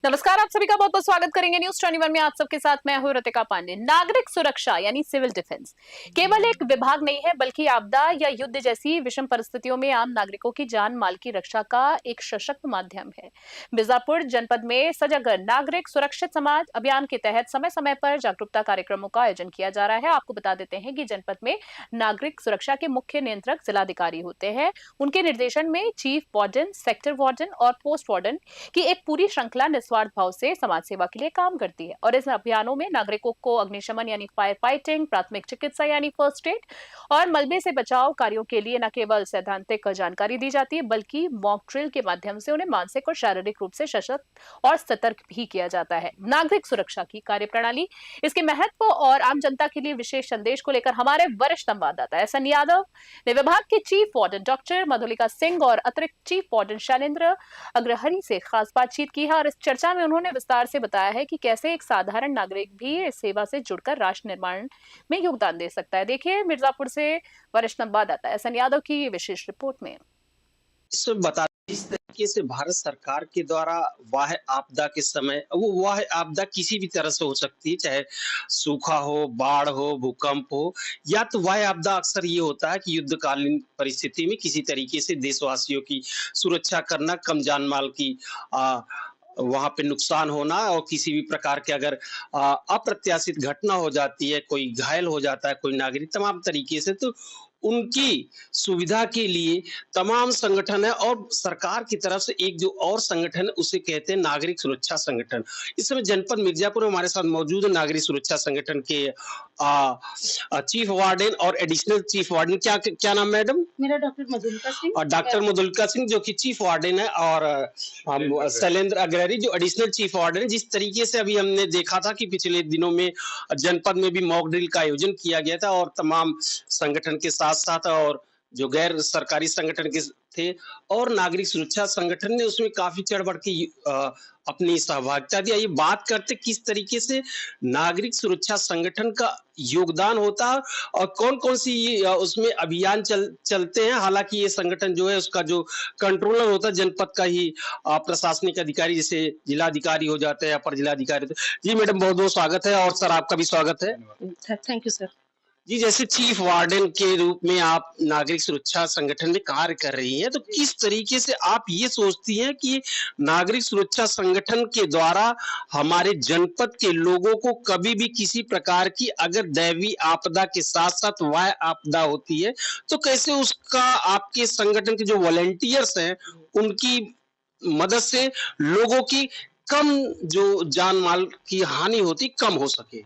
नमस्कार, आप सभी का बहुत बहुत स्वागत करेंगे न्यूज 21 में। आप सबके साथ मैं हूं रतिका पांडे। नागरिक सुरक्षा यानी सिविल डिफेंस केवल एक विभाग नहीं है, बल्कि आपदा या युद्ध जैसी विषम परिस्थितियों में आम नागरिकों की जान माल की रक्षा का एक सशक्त माध्यम है। मिर्जापुर जनपद में सजग नागरिक सुरक्षित समाज अभियान के तहत समय समय पर जागरूकता कार्यक्रमों का आयोजन किया जा रहा है। आपको बता देते हैं कि जनपद में नागरिक सुरक्षा के मुख्य नियंत्रक जिलाधिकारी होते हैं। उनके निर्देशन में चीफ वार्डन, सेक्टर वार्डन और पोस्ट वार्डन की एक पूरी श्रृंखला निस्वार्थ भाव से समाज सेवा के लिए काम करती है। और इस अभियानों में नागरिकों को अग्निशमन यानी फायर फाइटिंग, प्राथमिक चिकित्सा यानी फर्स्ट एड और मलबे से बचाव कार्यों के लिए न केवल सैद्धांतिक जानकारी दी जाती है, बल्कि मॉक ड्रिल के माध्यम से उन्हें मानसिक और शारीरिक रूप से सशक्त और सतर्क भी किया जाता है। नागरिक सुरक्षा की कार्यप्रणाली, इसके महत्व और आम जनता के लिए विशेष संदेश को लेकर हमारे वरिष्ठ संवाददाता एसएन यादव ने विभाग के chief warden doctor Madhulika Singh और अतिरिक्त चीफ वार्डन शैलेंद्र अग्रहरी से खास बातचीत की है। और इस चर्चा में उन्होंने विस्तार से बताया है कि कैसे एक साधारण नागरिक भी इस सेवा से जुड़कर राष्ट्र निर्माण में योगदान दे सकता है। देखिए मिर्जापुर से वरिष्ठ संवाददाता एसएन यादव की विशेष रिपोर्ट में। इसमें बता इस तरीके से भारत सरकार के द्वारा वाह आपदा के समय, वो वाह आपदा किसी भी तरह से हो सकती है, चाहे सूखा हो, बाढ़ हो, भूकंप हो, या तो वाह आपदा अक्सर ये होता है कि युद्धकालीन परिस्थिति में किसी तरीके से देशवासियों की सुरक्षा करना, कम जान माल की वहां पे नुकसान होना, और किसी भी प्रकार के अगर अप्रत्याशित घटना हो जाती है, कोई घायल हो जाता है, कोई नागरिक, तमाम तरीके से तो उनकी सुविधा के लिए तमाम संगठन है। और सरकार की तरफ से एक जो और संगठन है उसे कहते हैं नागरिक सुरक्षा संगठन। इस समय जनपद मिर्जापुर में हमारे साथ मौजूद है नागरिक सुरक्षा संगठन के चीफ वार्डन और एडिशनल चीफ वार्डन। क्या क्या नाम मैडम? मेरा डॉक्टर मधुलिका सिंह। और डॉक्टर मधुलिका सिंह जो कि चीफ वार्डन है, और हम शैलेंद्र अग्रहरी जो एडिशनल चीफ वार्डन है। जिस तरीके से अभी हमने देखा था कि पिछले दिनों में जनपद में भी मॉक ड्रिल का आयोजन किया गया था, और तमाम संगठन के साथ साथ और जो गैर सरकारी संगठन के थे और नागरिक सुरक्षा संगठन ने उसमें काफी चढ़ बढ़ के अपनी सहभागिता दी। ये बात करते किस तरीके से नागरिक सुरक्षा संगठन का योगदान होता है और कौन कौन सी उसमें अभियान चलते हैं। हालांकि ये संगठन जो है उसका जो कंट्रोलर होता है जनपद का ही प्रशासनिक अधिकारी, जैसे जिलाधिकारी हो जाते हैं, अपर जिलाधिकारी। जी मैडम, बहुत बहुत स्वागत है। और सर आपका भी स्वागत है। Thank you sir. जी, जैसे चीफ वार्डन के रूप में आप नागरिक सुरक्षा संगठन में कार्य कर रही हैं, तो किस तरीके से आप ये सोचती हैं कि नागरिक सुरक्षा संगठन के द्वारा हमारे जनपद के लोगों को कभी भी किसी प्रकार की अगर दैवीय आपदा के साथ साथ वाह्य आपदा होती है, तो कैसे उसका आपके संगठन के जो वॉलंटियर्स हैं उनकी मदद से लोगों की कम जो जान माल की हानि होती कम हो सके?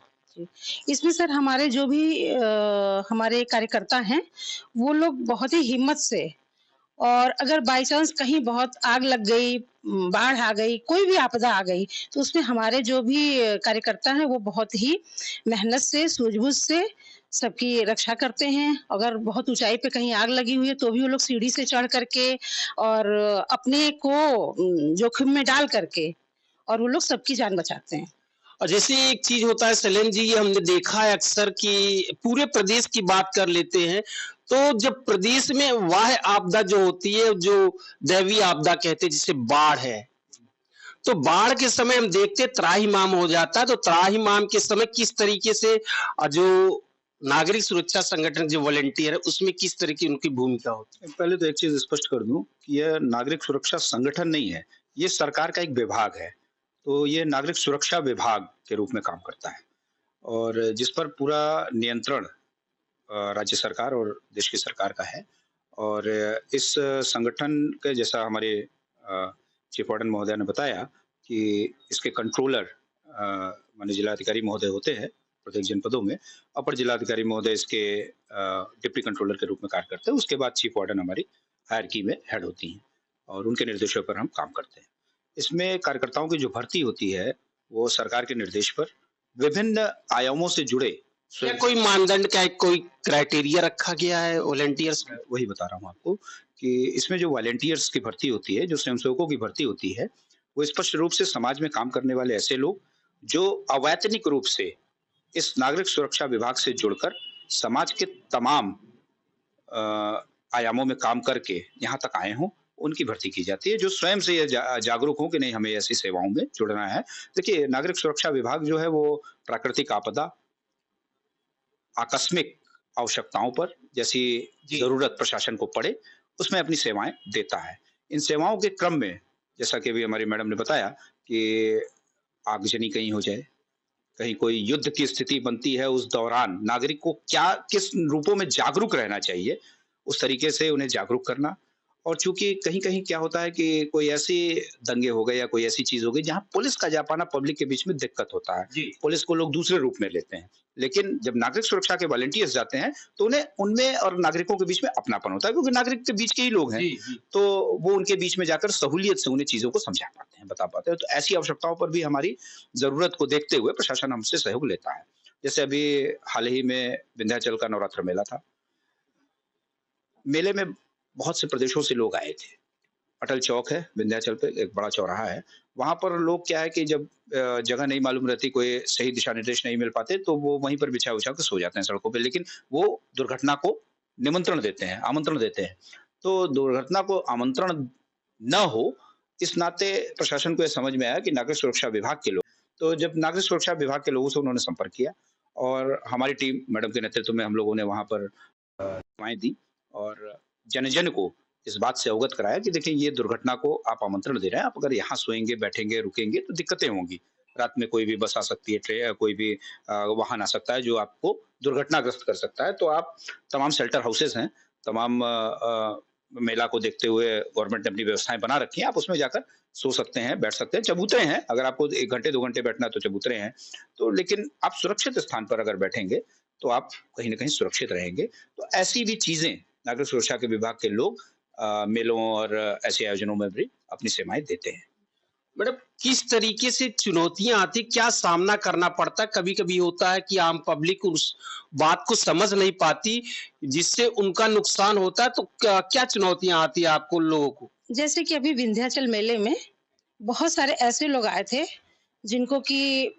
इसमें सर हमारे जो भी हमारे कार्यकर्ता हैं, वो लोग बहुत ही हिम्मत से, और अगर बाई चांस कहीं बहुत आग लग गई, बाढ़ आ गई, कोई भी आपदा आ गई, तो उसमें हमारे जो भी कार्यकर्ता हैं वो बहुत ही मेहनत से, सूझबूझ से सबकी रक्षा करते हैं। अगर बहुत ऊंचाई पे कहीं आग लगी हुई है तो भी वो लोग सीढ़ी से चढ़ करके और अपने को जोखिम में डाल करके और वो लोग सबकी जान बचाते हैं। और जैसे एक चीज होता है सलेम जी, ये हमने देखा है अक्सर कि पूरे प्रदेश की बात कर लेते हैं, तो जब प्रदेश में वाह्य आपदा जो होती है, जो दैवीय आपदा कहते हैं, जिसे बाढ़ है, तो बाढ़ के समय हम देखते त्राहिमाम हो जाता है। तो त्राहिमाम के समय किस तरीके से जो नागरिक सुरक्षा संगठन जो वॉलंटियर है उसमें किस तरह की उनकी भूमिका होती है? पहले तो एक चीज स्पष्ट कर दूं कि यह नागरिक सुरक्षा संगठन नहीं है, ये सरकार का एक विभाग है। तो ये नागरिक सुरक्षा विभाग के रूप में काम करता है और जिस पर पूरा नियंत्रण राज्य सरकार और देश की सरकार का है। और इस संगठन के जैसा हमारे चीफ वार्डन महोदय ने बताया कि इसके कंट्रोलर माननीय जिलाधिकारी महोदय होते हैं प्रत्येक जनपदों में। अपर जिलाधिकारी महोदय इसके डिप्टी कंट्रोलर के रूप में कार्य करते हैं। उसके बाद चीफ वार्डन हमारी हायरकी में हेड होती हैं और उनके निर्देशों पर हम काम करते हैं। इसमें कार्यकर्ताओं की जो भर्ती होती है वो सरकार के निर्देश पर विभिन्न आयामों से जुड़े। क्या कोई मानदंड का कोई क्राइटेरिया रखा गया है वॉलंटियर्स? वही बता रहा हूँ आपको कि इसमें जो वॉलंटियर्स की भर्ती होती है, जो स्वयंसेवकों की भर्ती होती है, वो स्पष्ट रूप से समाज में काम करने वाले ऐसे लोग जो अवैतनिक रूप से इस नागरिक सुरक्षा विभाग से जुड़कर समाज के तमाम आयामों में काम करके यहाँ तक आए हों उनकी भर्ती की जाती है, जो स्वयं से ये जागरूक हों कि नहीं हमें ऐसी सेवाओं में जुड़ना है। देखिए, नागरिक सुरक्षा विभाग जो है वो प्राकृतिक आपदा, आकस्मिक आवश्यकताओं पर जैसी जी। ज़रूरत प्रशासन को पड़े, उसमें अपनी सेवाएँ देता है। इन सेवाओं के क्रम में, जैसा कि अभी हमारी मैडम ने बताया कि आगजनी कहीं हो जाए, कहीं कोई युद्ध की स्थिति बनती है, उस दौरान नागरिक को क्या किस रूपों में जागरूक रहना चाहिए, उस तरीके से उन्हें जागरूक करना। और चूँकि कहीं-कहीं क्या होता है कि कोई ऐसे दंगे हो गए या कोई ऐसी चीज़ हो गई जहाँ पुलिस का जा पाना पब्लिक के बीच में दिक्कत होता है। जी। पुलिस को लोग दूसरे रूप में लेते हैं। लेकिन जब नागरिक सुरक्षा के वॉलंटियर्स जाते हैं, तो उन्हें उनमें और नागरिकों के बीच में अपनापन होता है, क्योंकि नागरिक के बीच के ही लोग हैं। जी, जी। तो वो उनके बीच में जाकर सहूलियत से उन्हें चीज़ों को समझा पाते हैं, बता पाते हैं। तो ऐसी आवश्यकताओं पर भी हमारी ज़रूरत को देखते हुए प्रशासन हमसे सहयोग लेता है। जैसे अभी हाल ही में विंध्याचल का नवरात्र मेला था। मेले में बहुत से प्रदेशों से लोग आए थे। अटल चौक है, विंध्याचल पे एक बड़ा चौराहा है। वहाँ पर लोग क्या है कि जब जगह नहीं मालूम रहती, कोई सही दिशा निर्देश नहीं मिल पाते, तो वो वहीं पर बिछा-विछा के सो जाते हैं सड़कों पे। लेकिन वो दुर्घटना को निमंत्रण देते हैं, आमंत्रण देते हैं। तो दुर्घटना को आमंत्रण ना हो, इस नाते प्रशासन को ये समझ में आया कि नागरिक सुरक्षा विभाग के लोग, तो जब नागरिक सुरक्षा विभाग के लोगों से उन्होंने संपर्क किया और हमारी टीम मैडम के नेतृत्व में हम लोगों ने वहाँ पर सेवाएँ दी और जन-जन को इस बात से अवगत कराया कि देखिए, ये दुर्घटना को आप आमंत्रण दे रहे हैं, आप अगर यहाँ सोएँगे, बैठेंगे, रुकेंगे तो दिक्कतें होंगी। रात में कोई भी बस आ सकती है, कोई भी वाहन आ सकता है जो आपको दुर्घटनाग्रस्त कर सकता है। तो आप तमाम शेल्टर हाउसेज़ हैं, तमाम मेला को देखते हुए गवर्नमेंट ने अपनी व्यवस्थाएँ बना रखी हैं, आप उसमें जाकर सो सकते हैं, बैठ सकते हैं। चबूतरे हैं, अगर आपको 1 घंटे 2 घंटे बैठना है तो चबूतरे हैं। तो लेकिन आप सुरक्षित स्थान पर अगर बैठेंगे, तो आप कहीं न कहीं सुरक्षित रहेंगे। तो ऐसी भी चीज़ें नागरिक सुरक्षा के विभाग के लोग मेलों और ऐसे आयोजनों में भी अपनी सेवाएँ देते हैं। मैडम, किस तरीके से चुनौतियाँ आती, क्या सामना करना पड़ता है? कभी-कभी होता है कि आम पब्लिक उस बात को समझ नहीं पाती, जिससे उनका नुकसान होता है, तो क्या क्या चुनौतियाँ आती है आपको लोगों को? जैसे कि अभी विंध्याचल मेले में बहुत सारे ऐसे लोग आए थे, जिनको कि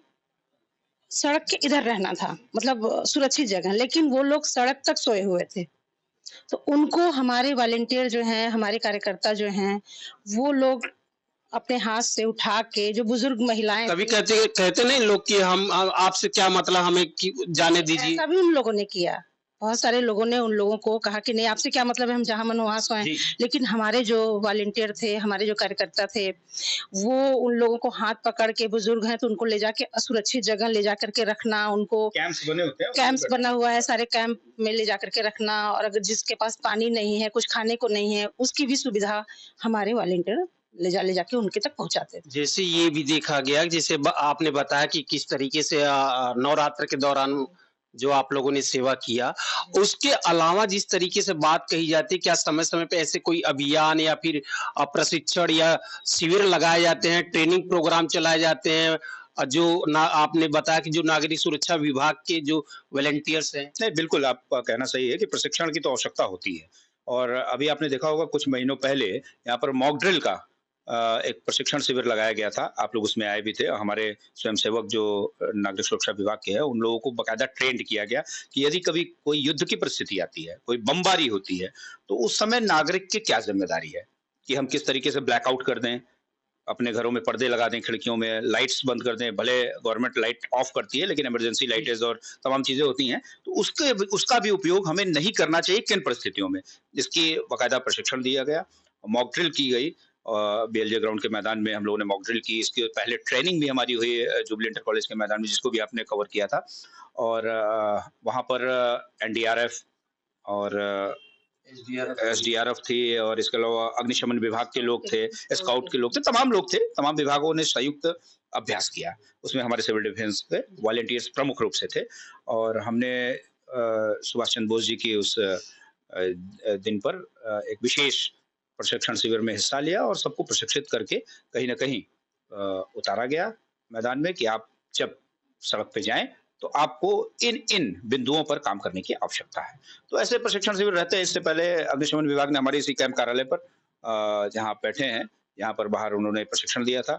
सड़क के इधर रहना था, मतलब सुरक्षित जगह, लेकिन वो लोग सड़क तक सोए हुए थे। तो उनको हमारे वॉलंटियर जो हैं, हमारे कार्यकर्ता जो हैं, वो लोग अपने हाथ से उठा के, जो बुजुर्ग महिलाएँ कभी थी, कहते कहते नहीं लोग कि हम आपसे क्या मतलब, हमें जाने दीजिए। ऐसा भी उन लोगों ने किया। बहुत सारे लोगों ने उन लोगों को कहा कि नहीं, आपसे क्या मतलब है, हम जहाँ मन वहाँ सोएँ। जी। लेकिन हमारे जो वॉलंटियर थे, हमारे जो कार्यकर्ता थे, वो उन लोगों को हाथ पकड़ के, बुजुर्ग हैं तो उनको ले जाके असुरक्षित जगह ले जाकर के रखना, उनको कैंप्स बने होते हैं, कैंप्स बना हुआ है, सारे कैंप में ले जाकर के रखना, और अगर जिसके पास पानी नहीं है, कुछ खाने को नहीं है, उसकी भी सुविधा हमारे वॉलंटियर ले जाके उनके तक पहुँचाते थे। जैसे ये भी देखा गया, जैसे आपने बताया कि किस तरीके से नवरात्र के दौरान जो आप लोगों ने सेवा किया, उसके अलावा जिस तरीके से बात कही जाती है, क्या समय-समय पे ऐसे कोई अभियान या फिर प्रशिक्षण या शिविर लगाए जाते हैं, ट्रेनिंग प्रोग्राम चलाए जाते हैं? जो ना आपने बताया कि जो नागरिक सुरक्षा विभाग के जो वॉलंटियर्स हैं। नहीं, बिल्कुल आपका कहना सही है कि प्रशिक्षण की तो आवश्यकता होती है। और अभी आपने देखा होगा कुछ महीनों पहले यहाँ पर मॉक ड्रिल का एक प्रशिक्षण शिविर लगाया गया था। आप लोग उसमें आए भी थे। हमारे स्वयंसेवक जो नागरिक सुरक्षा विभाग के हैं, उन लोगों को बाकायदा ट्रेंड किया गया कि यदि कभी कोई युद्ध की परिस्थिति आती है, कोई बमबारी होती है, तो उस समय नागरिक की क्या ज़िम्मेदारी है कि हम किस तरीके से ब्लैकआउट कर दें, अपने घरों में पर्दे लगा दें, खिड़कियों में लाइट्स बंद कर दें। भले गवर्नमेंट लाइट ऑफ करती है, लेकिन इमरजेंसी लाइटें और तमाम चीज़ें होती हैं, तो उसका भी उपयोग हमें नहीं करना चाहिए किन परिस्थितियों में। इसकी बाकायदा प्रशिक्षण दिया गया, मॉक ड्रिल की गई। बीएलजे ग्राउंड के मैदान में हम लोगों ने मॉक ड्रिल की। इसके पहले ट्रेनिंग भी हमारी हुई जुबली इंटर कॉलेज के मैदान में, जिसको भी आपने कवर किया था। और वहाँ पर एनडीआरएफ और एसडीआरएफ थी, और इसके अलावा अग्निशमन विभाग के लोग थे, स्काउट के लोग थे, तमाम लोग थे। तमाम विभागों ने संयुक्त अभ्यास किया। उसमें हमारे सिविल डिफेंस के वॉलंटियर्स प्रमुख रूप से थे। और हमने सुभाष चंद्र बोस जी की उस दिन पर एक विशेष प्रशिक्षण शिविर में हिस्सा लिया और सबको प्रशिक्षित करके कहीं न कहीं उतारा गया मैदान में कि आप जब सड़क पे जाएँ, तो आपको इन बिंदुओं पर काम करने की आवश्यकता है। तो ऐसे प्रशिक्षण शिविर रहते हैं। इससे पहले अग्निशमन विभाग ने हमारे इसी कैंप कार्यालय पर जहाँ आप बैठे हैं, यहाँ पर बाहर उन्होंने प्रशिक्षण दिया था।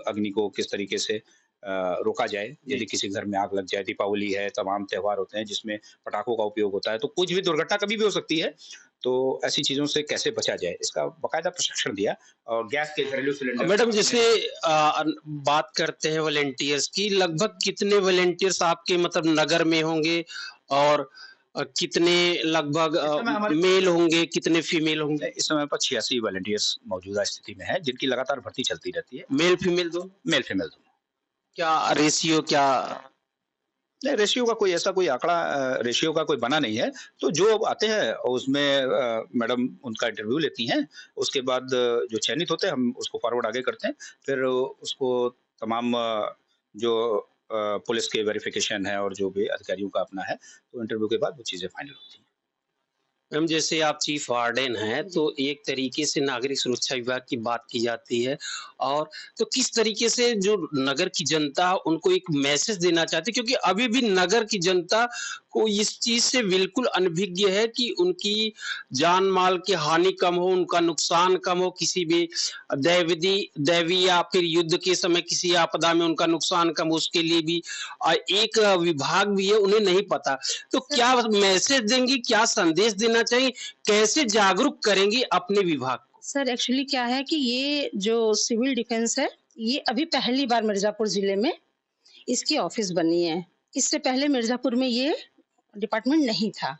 अग्नि को किस तरीके से रोका जाए, यदि किसी घर में आग लग जाए। दीपावली है, तमाम त्योहार होते हैं जिसमें पटाखों का उपयोग होता है, तो कुछ भी दुर्घटना कभी भी हो सकती है। तो ऐसी चीज़ों से कैसे बचा जाए, इसका बाकायदा प्रशिक्षण दिया। और गैस के घरेलू सिलेंडर मैडम जैसे बात करते हैं वॉलेंटियर्स की, लगभग कितने वॉलेंटियर्स आपके मतलब नगर में होंगे और कितने लगभग इस समय हमारे मेल होंगे, कितने फीमेल होंगे? इस समय पर 86 वॉलंटियर्स मौजूदा स्थिति में है, जिनकी लगातार भर्ती चलती रहती है। मेल फीमेल दोनों? मेल फीमेल दोनों। क्या रेशियो क्या? नहीं, रेशियो का कोई ऐसा कोई आंकड़ा रेशियो का कोई बना नहीं है। तो जो आते हैं और उसमें मैडम उनका इंटरव्यू लेती हैं, उसके बाद जो चयनित होते हैं हम उसको फॉरवर्ड आगे करते हैं। फिर उसको तमाम जो पुलिस के वेरिफिकेशन है और जो भी अधिकारियों का अपना है, तो इंटरव्यू के बाद वो चीज़ें फाइनल होती हैं। मैम जैसे आप चीफ वार्डन हैं तो एक तरीके से नागरिक सुरक्षा विभाग की बात की जाती है, और तो किस तरीके से जो नगर की जनता है, उनको एक मैसेज देना चाहते हैं, क्योंकि अभी भी नगर की जनता को इस चीज से बिल्कुल अनभिज्ञ है कि उनकी जान माल की हानि कम हो, उनका नुकसान कम हो, किसी भी दैवी या फिर युद्ध के समय किसी आपदा में उनका नुकसान कम हो, उसके लिए भी एक विभाग भी है, उन्हें नहीं पता। तो क्या मैसेज देंगी, क्या संदेश देना चाहिए, कैसे जागरूक करेंगे अपने विभाग को? सर एक्चुअली क्या है कि ये जो सिविल डिफेंस है, ये अभी पहली बार मिर्जापुर जिले में इसकी ऑफिस बनी है। इससे पहले मिर्जापुर में ये डिपार्टमेंट नहीं था।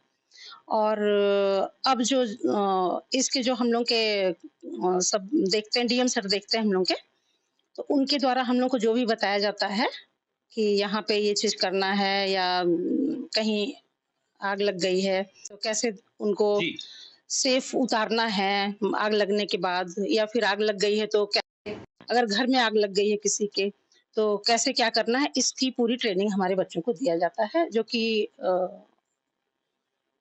और अब जो इसके जो हम लोग के सब देखते हैं, डीएम सर देखते हैं हम लोग के, तो उनके द्वारा हम लोग को जो भी बताया जाता है कि यहाँ पे ये चीज करना है, या कहीं आग लग गई है तो कैसे उनको जी। सेफ उतारना है आग लगने के बाद, या फिर आग लग गई है तो कैसे, अगर घर में आग लग गई है किसी के तो कैसे क्या करना है, इसकी पूरी ट्रेनिंग हमारे बच्चों को दिया जाता है, जो कि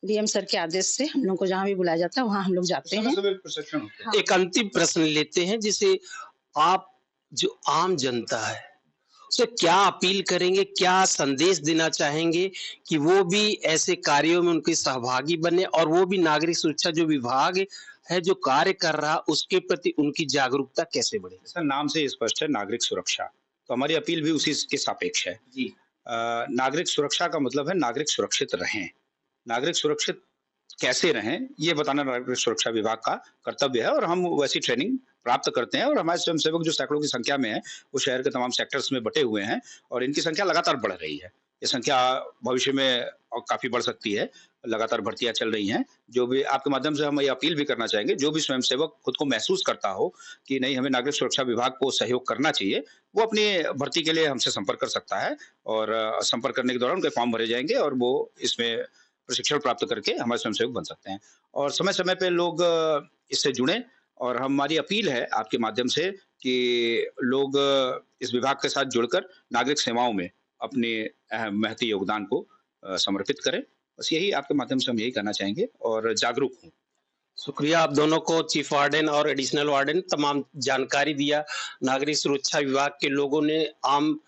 डीएम सर के आदेश से हम लोग को जहाँ भी बुलाया जाता है वहाँ हम लोग जाते हैं। प्रशिक्षण होते हैं। हाँ। एक अंतिम प्रश्न लेते हैं, जिसे आप जो आम जनता है उसे क्या अपील करेंगे, क्या संदेश देना चाहेंगे कि वो भी ऐसे कार्यों में उनके सहभागी बने, और वो भी नागरिक सुरक्षा जो विभाग है जो कार्य कर रहा उसके प्रति उनकी जागरूकता कैसे बढ़े? सर नाम से स्पष्ट है नागरिक सुरक्षा, तो हमारी अपील भी उसी के सापेक्ष है। जी। नागरिक सुरक्षा का मतलब है नागरिक सुरक्षित रहें। नागरिक सुरक्षित कैसे रहें, ये बताना नागरिक सुरक्षा विभाग का कर्तव्य है, और हम वैसी ट्रेनिंग प्राप्त करते हैं। और हमारे स्वयंसेवक जो सैकड़ों की संख्या में है, वो शहर के तमाम सेक्टर्स में बटे हुए हैं, और इनकी संख्या लगातार बढ़ रही है। ये संख्या भविष्य में और काफी बढ़ सकती है, लगातार भर्तियां चल रही हैं। जो भी आपके माध्यम से हम ये अपील भी करना चाहेंगे, जो भी स्वयंसेवक खुद को महसूस करता हो कि नहीं हमें नागरिक सुरक्षा विभाग को सहयोग करना चाहिए, वो अपनी भर्ती के लिए हमसे संपर्क कर सकता है, और संपर्क करने के दौरान उनके फॉर्म भरे जाएंगे और वो इसमें प्रशिक्षण प्राप्त करके हमारे स्वयंसेवक बन सकते हैं। और समय समय पे लोग इससे जुड़े, और हमारी अपील है आपके माध्यम से कि लोग इस विभाग के साथ जुड़कर नागरिक सेवाओं में अपने महती योगदान को समर्पित करें। बस यही आपके माध्यम से हम यही कहना चाहेंगे, और जागरूक हों। शुक्रिया आप दोनों को, चीफ वार्डन और एडिशनल वार्डन, तमाम जानकारी दिया। नागरिक सुरक्षा विभाग के लोगों ने आम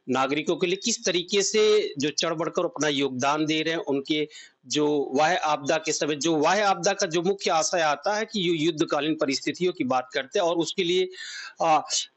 नागरिकों के लिए किस तरीके से जो चढ़ बढ़कर अपना योगदान दे रहे हैं, उनके जो वाह्य आपदा के समय, जो वाह्य आपदा का जो मुख्य आशय आता है कि युद्धकालीन परिस्थितियों की बात करते हैं, और उसके लिए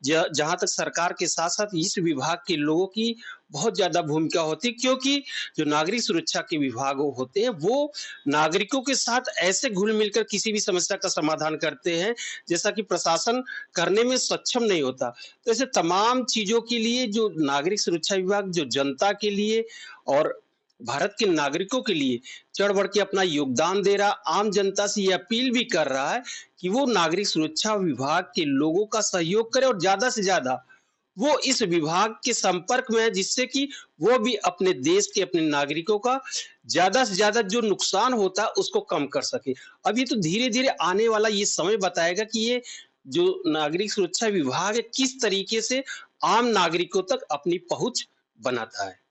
जहां तक सरकार के साथ साथ इस विभाग के लोगों की बहुत ज्यादा भूमिका होती है, क्योंकि जो नागरिक सुरक्षा के विभाग होते हैं वो नागरिकों के साथ ऐसे घुल मिलकर किसी भी समस्या का समाधान करते हैं जैसा कि प्रशासन करने में सक्षम नहीं होता। तो ऐसे तमाम चीजों के लिए जो नागरिक सुरक्षा विभाग जो जनता के लिए और भारत के नागरिकों के लिए चढ़ बढ़ के अपना योगदान दे रहा, आम जनता से ये अपील भी कर रहा है कि वो नागरिक सुरक्षा विभाग के लोगों का सहयोग करे, और ज्यादा से ज्यादा वो इस विभाग के संपर्क में है, जिससे कि वो भी अपने देश के, अपने नागरिकों का ज्यादा से ज्यादा जो नुकसान होता है उसको कम कर सके। अब ये तो धीरे धीरे आने वाला ये समय बताएगा कि ये जो नागरिक सुरक्षा विभाग है किस तरीके से आम नागरिकों तक अपनी पहुंच बनाता है।